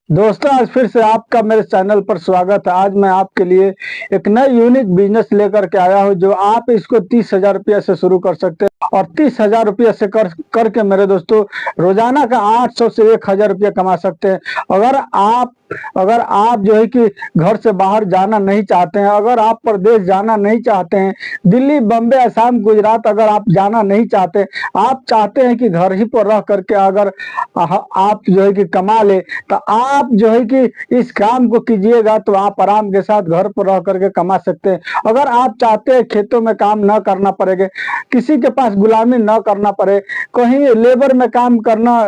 दोस्तों, आज फिर से आपका मेरे चैनल पर स्वागत है। आज मैं आपके लिए एक नई यूनिक बिजनेस लेकर के आया हूं, जो आप इसको 30,000 रुपया से शुरू कर सकते हैं और 30,000 रुपया से करके मेरे दोस्तों रोजाना का 800 से 1,000 रुपया कमा सकते हैं। अगर आप जो है कि घर से बाहर जाना नहीं चाहते हैं, अगर आप प्रदेश जाना नहीं चाहते हैं, दिल्ली, बम्बे, असम, गुजरात अगर आप जाना नहीं चाहते, आप चाहते हैं कि घर ही पर रह करके अगर आप जो है कि कमा ले, तो आप जो है कि इस काम को कीजिएगा तो आप आराम के साथ घर पर रह करके कमा सकते हैं। अगर आप चाहते हैं खेतों में काम न करना पड़ेगा, किसी के पास गुलामी न करना पड़े, कहीं लेबर में काम करना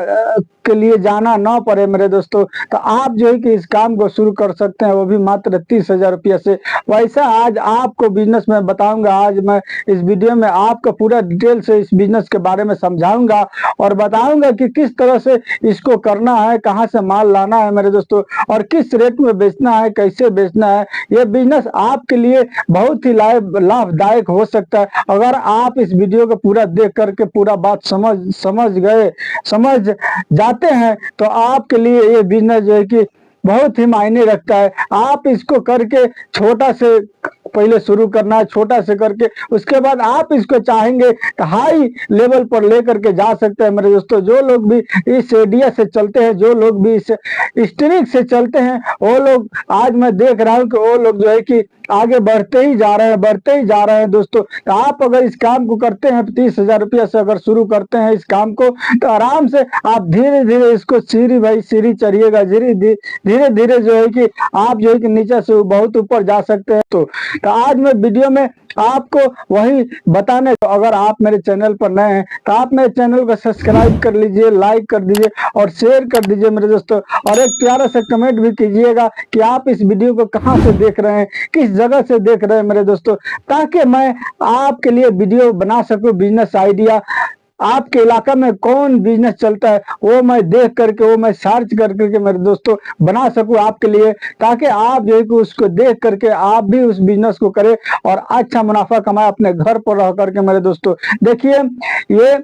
के लिए जाना ना पड़े मेरे दोस्तों, तो आप जो है कि इस काम को शुरू कर सकते हैं, वो भी मात्र 30,000 रुपया से। वैसा आज आपको बिजनेस में बताऊंगा। आज मैं इस वीडियो में आपको पूरा डिटेल से इस बिजनेस के बारे में समझाऊंगा और बताऊंगा कि किस तरह से इसको करना है, कहां से माल लाना है मेरे दोस्तों, और किस रेट में बेचना है, कैसे बेचना है। यह बिजनेस आपके लिए बहुत ही लाभदायक हो सकता है अगर आप इस वीडियो को पूरा देख करके पूरा बात समझ जाते हैं, तो आपके लिए ये बिजनेस जो है कि बहुत ही मायने रखता है। आप इसको करके छोटा से पहले शुरू करना है, छोटा से करके उसके बाद आप इसको चाहेंगे तो हाई लेवल पर लेकर के जा सकते हैं मेरे दोस्तों। जो लोग भी इस एरिया से चलते हैं, जो लोग भी इस स्ट्रीट से चलते हैं, वो लोग आज मैं देख रहा हूं कि वो लोग जो है कि आगे बढ़ते ही जा रहे हैं, बढ़ते ही जा रहे हैं दोस्तों। तो आप अगर इस काम को करते हैं, 30,000 रुपया से अगर शुरू करते हैं इस काम को, तो आराम से आप धीरे धीरे इसको सीढ़ी बाई सीढ़ी चढ़िएगा। धीरे धीरे जो है कि आप जो है कि नीचे से बहुत ऊपर जा सकते हैं। तो आज मैं वीडियो में आपको वही बताने, तो अगर आप मेरे चैनल पर नए हैं तो आप मेरे चैनल को सब्सक्राइब कर लीजिए, लाइक कर दीजिए और शेयर कर दीजिए मेरे दोस्तों। और एक प्यारा सा कमेंट भी कीजिएगा कि आप इस वीडियो को कहां से देख रहे हैं, किस जगह से देख रहे हैं मेरे दोस्तों, ताकि मैं आपके लिए वीडियो बना सकूं। बिजनेस आइडिया आपके इलाका में कौन बिजनेस चलता है वो मैं देख करके, वो मैं सर्च कर करके मेरे दोस्तों बना सकूं आपके लिए, ताकि आप जो है कि उसको देख करके आप भी उस बिजनेस को करें और अच्छा मुनाफा कमाए अपने घर पर रह करके मेरे दोस्तों। देखिए, ये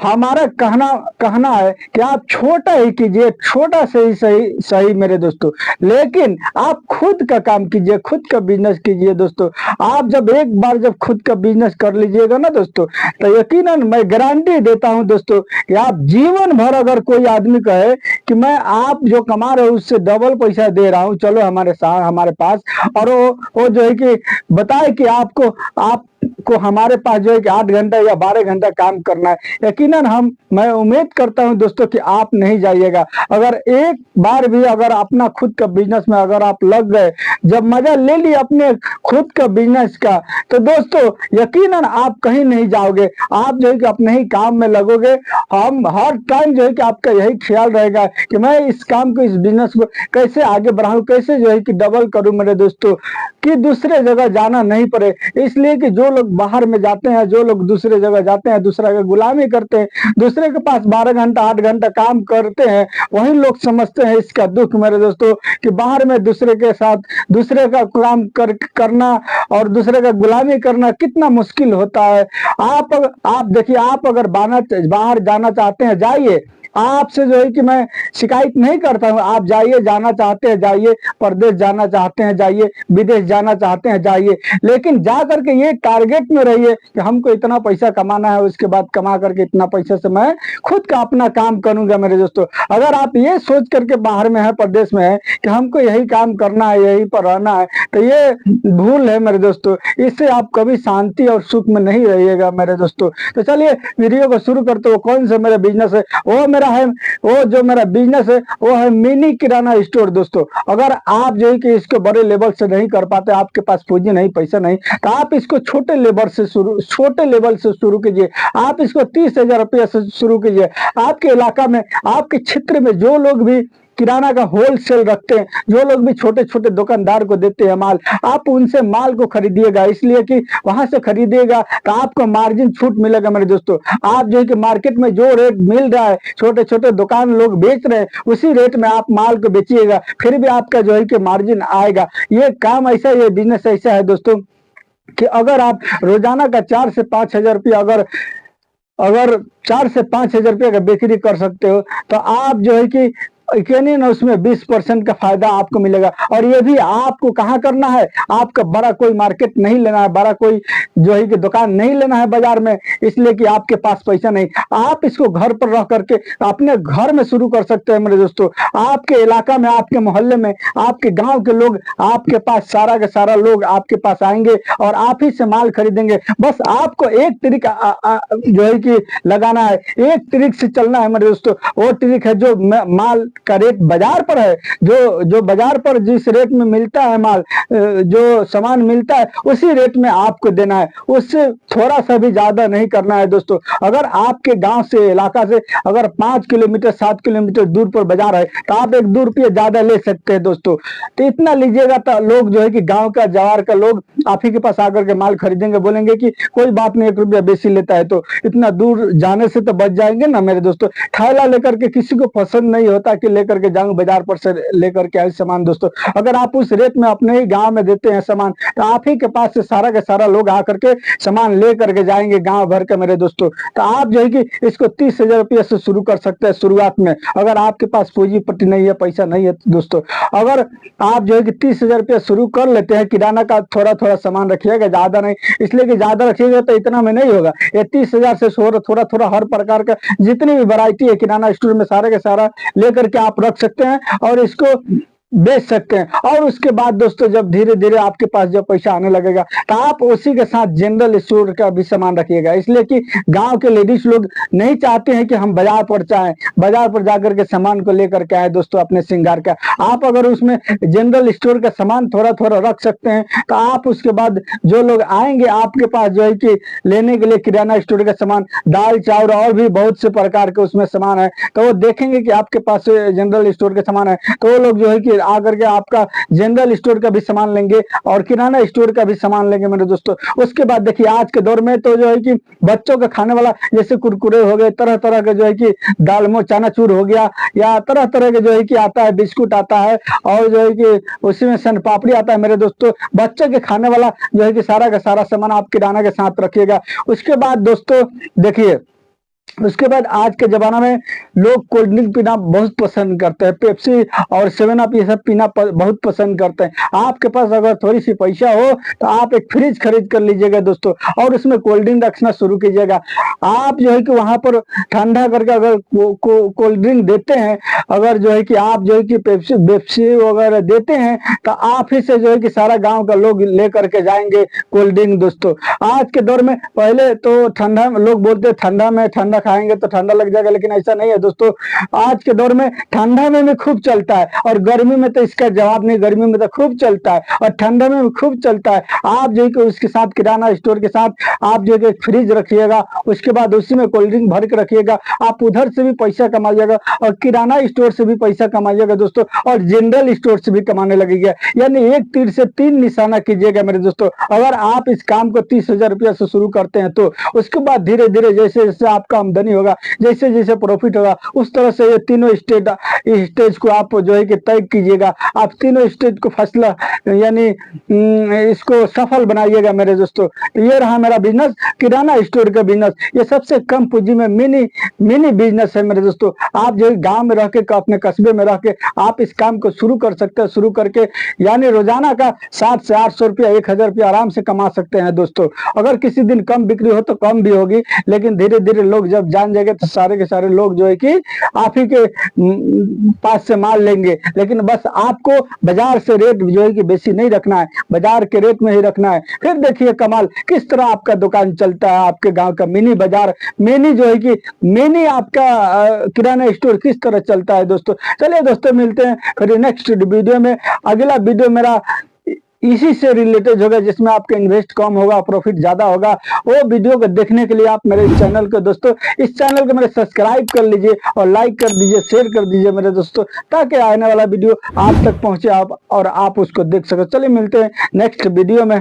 हमारा कहना कहना है कि आप छोटा ही कीजिए, छोटा से ही सही सही मेरे दोस्तों, लेकिन आप खुद का काम कीजिए, खुद का बिजनेस कीजिए दोस्तों। आप जब एक बार जब खुद का बिजनेस कर लीजिएगा ना दोस्तों, तो यकीनन मैं गारंटी देता हूं दोस्तों कि आप जीवन भर, अगर कोई आदमी कहे कि मैं आप जो कमा रहे हो उससे डबल पैसा दे रहा हूं, चलो हमारे साथ हमारे पास, और वो जो है कि बताए कि आपको हमारे पास जो है कि 8 घंटा या 12 घंटा काम करना है, यकीनन मैं उम्मीद करता हूं दोस्तों कि आप नहीं जाइएगा। अगर एक बार भी अगर अपना खुद का बिजनेस में अगर आप लग गए, जब मजा ले लिया अपने खुद का बिजनेस का, तो दोस्तों यकीनन आप कहीं नहीं जाओगे। आप जो है कि अपने ही काम में लगोगे। हम हर टाइम जो है कि आपका यही ख्याल रहेगा कि मैं इस काम को, इस बिजनेस को कैसे आगे बढ़ाऊं, कैसे जो है कि डबल करूं मेरे दोस्तों, कि दूसरे जगह जाना नहीं पड़े। इसलिए कि जो लोग बाहर में जाते हैं, जो लोग दूसरे जगह जाते हैं, दूसरा का गुलामी करते हैं, दूसरे के पास 12 घंटा 8 घंटा काम करते हैं, वही लोग समझते हैं इसका दुख मेरे दोस्तों, कि बाहर में दूसरे के साथ दूसरे का काम करना और दूसरे का गुलामी करना कितना मुश्किल होता है। आप देखिए, आप अगर बाहर जाना चाहते हैं, जाइए। आपसे जो है कि मैं शिकायत नहीं करता हूं, आप जाइए, जाना चाहते हैं जाइए, प्रदेश जाना चाहते हैं जाइए, विदेश जाना चाहते हैं जाइए, लेकिन जा करके ये टारगेट में रहिए कि हमको इतना पैसा कमाना है, उसके बाद कमा करके इतना पैसा से मैं खुद का अपना काम करूंगा मेरे दोस्तों। अगर आप ये सोच करके बाहर में है, प्रदेश में है कि हमको यही काम करना है, यहीं पर रहना है, तो ये भूल है मेरे दोस्तों। इससे आप कभी शांति और सुख में नहीं रहिएगा मेरे दोस्तों। तो चलिए वीडियो को शुरू करते हो। कौन सा मेरा बिजनेस है, वो जो मेरा बिजनेस है वो है मिनी किराना स्टोर दोस्तों। अगर आप जो है कि इसको बड़े लेवल से नहीं कर पाते, आपके पास पूंजी नहीं, पैसा नहीं, तो आप इसको छोटे लेवल से शुरू कीजिए। आप इसको 30,000 रुपया से शुरू कीजिए। आपके इलाका में, आपके क्षेत्र में जो लोग भी किराना का होलसेल रखते हैं, जो लोग भी छोटे छोटे दुकानदार को देते हैं माल, आप उनसे माल को खरीदिएगा। इसलिए कि वहां से खरीदिएगा तो आपको मार्जिन छूट मिलेगा मेरे दोस्तों। आप जो है कि मार्केट में जो रेट मिल रहा है, छोटे छोटे दुकान लोग बेच रहे हैं, उसी रेट में आप माल को बेचिएगा, फिर भी आपका जो है कि मार्जिन आएगा। ये काम ऐसा, ये बिजनेस ऐसा है दोस्तों कि अगर आप रोजाना का 4 से 5 हजार रुपया अगर 4 से 5 हजार रुपये का बिक्री कर सकते हो, तो आप जो है कि यकीनन उसमें 20% का फायदा आपको मिलेगा। और ये भी आपको कहाँ करना है, आपका बड़ा कोई मार्केट नहीं लेना है, बड़ा कोई जो है कि दुकान नहीं लेना है बाजार में, इसलिए कि आपके पास पैसा नहीं। आप इसको घर पर रह करके अपने घर में शुरू कर सकते हैं मेरे दोस्तों। आपके इलाका में, आपके मोहल्ले में, आपके गांव के लोग आपके पास, सारा के सारा लोग आपके पास आएंगे और आप ही से माल खरीदेंगे। बस आपको एक ट्रिक जो है कि लगाना है, एक ट्रिक से चलना है मेरे दोस्तों। वो ट्रिक है जो माल का रेट बाजार पर है, जो बाजार पर जिस रेट में मिलता है माल, जो सामान मिलता है उसी रेट में आपको देना है, उससे थोड़ा सा भी ज्यादा नहीं करना है दोस्तों। अगर आपके गांव से, इलाका से अगर 5 किलोमीटर 7 किलोमीटर दूर पर बाजार है तो आप 1-2 रुपये ज्यादा ले सकते हैं दोस्तों। तो इतना लीजिएगा तो लोग जो है कि गांव का, जवार का लोग आप ही के पास आकर के माल खरीदेंगे, बोलेंगे कि कोई बात नहीं, 1 रुपया बेसी लेता है, तो इतना दूर जाने से तो बच जाएंगे ना मेरे दोस्तों। थैला लेकर के किसी को पसंद नहीं होता कि लेकर के जाऊं बाजार पर से लेकर के आए सामान दोस्तों। अगर आप उस रेट में अपने ही गांव में देते हैं सामान तो आप ही के पास से सारा के सारा लोग आकर के सामान ले करके जाएंगे गांव भर के मेरे दोस्तों। तो आप जो है कि इसको 30,000 रुपये से शुरू कर सकते हैं शुरुआत में, अगर आपके पास पूंजीपति नहीं है, पैसा नहीं है दोस्तों। अगर आप जो है कि 30,000 रुपये शुरू कर लेते हैं, किराना का थोड़ा थोड़ा सामान रखिएगा, ज्यादा नहीं, इसलिए कि ज्यादा रखिएगा तो इतना में नहीं होगा। ये 30,000 से थोड़ा थोड़ा हर प्रकार का जितनी भी वैरायटी है किराना स्टोर में सारे के सारा लेकर के आप रख सकते हैं और इसको बेच सकते हैं। और उसके बाद दोस्तों जब धीरे धीरे आपके पास जब पैसा आने लगेगा तो आप उसी के साथ जनरल स्टोर का भी सामान रखिएगा, इसलिए कि गांव के लेडीज लोग नहीं चाहते हैं कि हम बाजार पर जाएं, बाजार पर जाकर के सामान को लेकर के आए दोस्तों अपने श्रृंगार का। आप अगर उसमें जनरल स्टोर का सामान थोड़ा थोड़ा रख सकते हैं तो आप उसके बाद जो लोग आएंगे आपके पास जो है कि लेने के लिए किराना स्टोर का सामान, दाल चावल और भी बहुत से प्रकार के उसमें सामान है, तो वो देखेंगे कि आपके पास जनरल स्टोर का सामान है तो वो लोग जो है कि आकर के आपका जनरल स्टोर का भी सामान लेंगे और किराना स्टोर का भी सामान लेंगे मेरे दोस्तों। उसके बाद देखिए आज के दौर में तो जो है कि बच्चों का खाने वाला जैसे कुरकुरे हो गए, तरह तरह के जो है कि दालमो चनाचूर हो गया, या तरह तरह के जो है कि आता है, बिस्कुट आता है और जो है कि उसी में सन पापड़ी आता है मेरे दोस्तों। बच्चे के खाने वाला जो है कि सारा का सारा सामान आप किराना के साथ रखिएगा। उसके बाद दोस्तों देखिए, उसके बाद आज के जमाना में लोग कोल्ड ड्रिंक पीना बहुत पसंद करते हैं, पेप्सी और 7 अप ये सब पीना बहुत पसंद करते हैं। आपके पास अगर थोड़ी सी पैसा हो तो आप एक फ्रिज खरीद कर लीजिएगा दोस्तों और उसमें कोल्ड ड्रिंक रखना शुरू कीजिएगा। आप जो है कि वहां पर ठंडा करके अगर कोल्ड ड्रिंक देते हैं, अगर जो है कि आप जो है कि पेप्सी वगैरह देते हैं तो आप ही से जो है कि सारा गाँव का लोग लेकर के जाएंगे कोल्ड ड्रिंक दोस्तों। आज के दौर में पहले तो ठंडा, लोग बोलते ठंडा में ठंडा खाएंगे तो ठंडा लग जाएगा, लेकिन ऐसा नहीं है दोस्तों। आज के दौर में ठंडा में भी खूब चलता है और गर्मी में तो इसका जवाब नहीं, गर्मी में तो खूब चलता है और ठंडा में भी खूब चलता है। आप जो है कि उसके साथ किराना स्टोर के साथ आप जो है फ्रिज रखिएगा, उसके बाद उसी में कोल्ड ड्रिंक भर के रखिएगा। आप उधर से भी पैसा कमाइएगा और किराना स्टोर से भी पैसा कमाइएगा दोस्तों और जनरल स्टोर से भी कमाने लगेगा। यानी एक तीर से 3 निशाना कीजिएगा मेरे दोस्तों। अगर आप इस काम को 30,000 रुपया से शुरू करते हैं तो उसके बाद धीरे धीरे जैसे जैसे आपका आमदनी होगा, जैसे जैसे प्रॉफिट होगा, उस तरह से ये तीनों स्टेज को आप जो है कि तय कीजिएगा। आप तीनों स्टेज को फैसला यानी इसको सफल बनाइएगा मेरे दोस्तों। तो ये रहा मेरा बिजनेस, किराना स्टोर का बिजनेस। ये सबसे कम पूंजी में मिनी बिजनेस है मेरे दोस्तों। आप जो गांव में रह के, अपने कस्बे में रह के आप इस काम को शुरू कर सकते हैं। शुरू करके यानी रोजाना का 700 से 800 रुपया, 1,000 रुपया आराम से कमा सकते हैं दोस्तों। अगर किसी दिन कम बिक्री हो तो कम भी होगी, लेकिन धीरे धीरे लोग जब जान जाएंगे तो सारे के सारे लोग जो है कि आप ही के पास से माल लेंगे। लेकिन बस आपको बाजार से रेट जो है कि बेसी नहीं रखना है, बाजार के रेट में ही रखना है। फिर देखिए कमाल किस तरह आपका दुकान चलता है, आपके गांव का मिनी बाजार, मिनी जो है कि मिनी आपका किराना स्टोर किस तरह चलता है दोस्तों। चलिए दोस्तों मिलते हैं फिर नेक्स्ट वीडियो में। अगला वीडियो मेरा इसी से रिलेटेड होगा जिसमें आपका इन्वेस्ट कम होगा, प्रॉफिट ज्यादा होगा। वो वीडियो को देखने के लिए आप मेरे चैनल को दोस्तों, इस चैनल को मेरे सब्सक्राइब कर लीजिए और लाइक कर दीजिए, शेयर कर दीजिए मेरे दोस्तों, ताकि आने वाला वीडियो आप तक पहुंचे आप और आप उसको देख सको। चलिए मिलते हैं नेक्स्ट वीडियो में।